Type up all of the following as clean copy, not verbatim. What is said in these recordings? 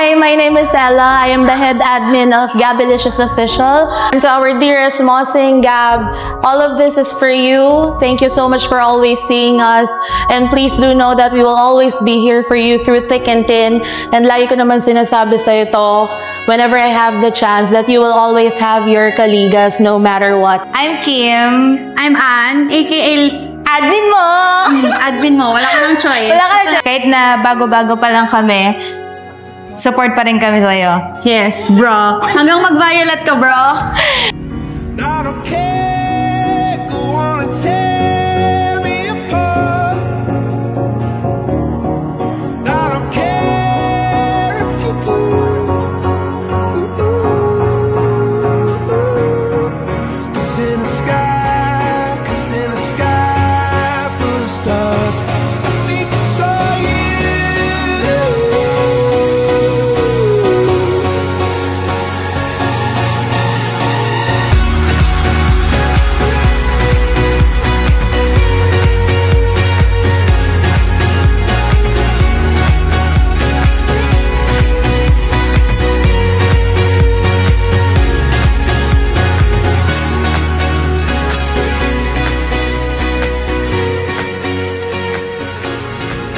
Hi, my name is Ella. I am the head admin of Gabilicious Official. And to our dearest Mosing, Gab, all of this is for you. Thank you so much for always seeing us. And please do know that we will always be here for you through thick and thin. And lagi ko naman sinasabi sa'yo to, whenever I have the chance, that you will always have your kaligas no matter what. I'm Kim. I'm Ann, aka admin mo! Admin mo, wala ka ng choice. Wala ka ng choice. Kahit na bago-bago pa lang kami, support pa rin kami sa'yo. Yes, bro. Hanggang mag-violet ka, bro. I don't care, go on and tear me apart. I don't care if you do. Cause in the sky full of stars, I think I saw you.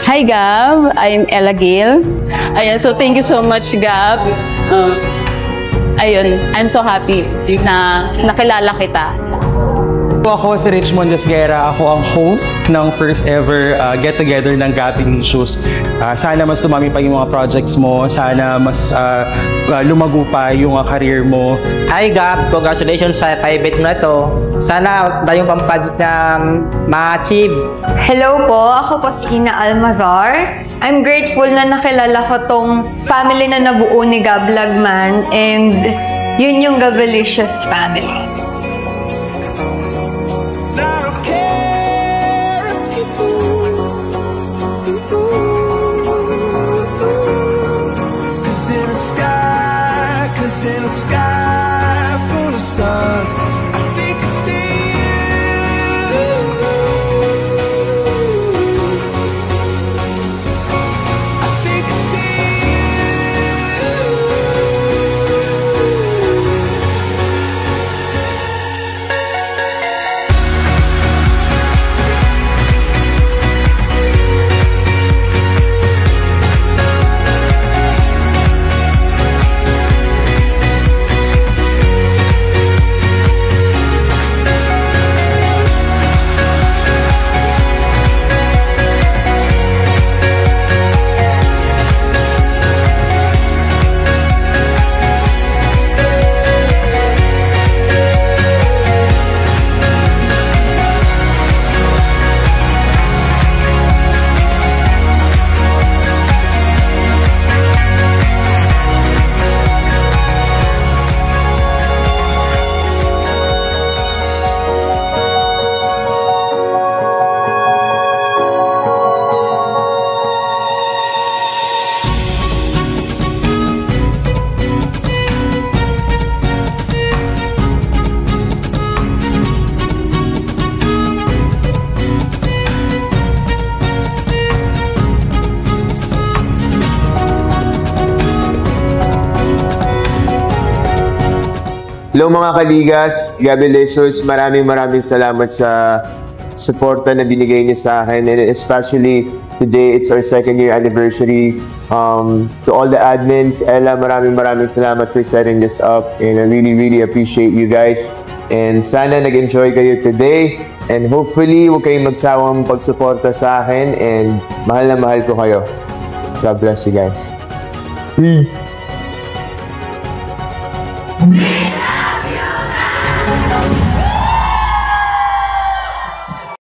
Hi Gab, I'm Ella Gale. Ayan, so thank you so much Gab. Ayun, I'm so happy na nakilala kita. Ako si Richmond Jasguera. Ako ang host ng first ever get-together ng Gabilicious. Sana mas tumami pa yung mga projects mo. Sana mas lumago pa yung career mo. Hi Gab, congratulations sa private mo na to. Sana tayong pang-project na ma-achieve. Hello po, ako po si Ina Almazar. I'm grateful na nakilala ko tong family na nabuo ni Gab Lagman, and yun yung Gabilicious family. In a sky full of stars, I think I see you. I think I see Hello mga kaligas, Gabilicious, maraming salamat sa suporta na binigay niyo sa akin, and especially today, it's our 2nd year anniversary. To all the admins, Ella, maraming salamat for setting this up, and I really appreciate you guys. And sana nag-enjoy kayo today, and hopefully huwag kayong magsawang pagsuporta sa akin, and mahal na mahal ko kayo. God bless you guys. Peace!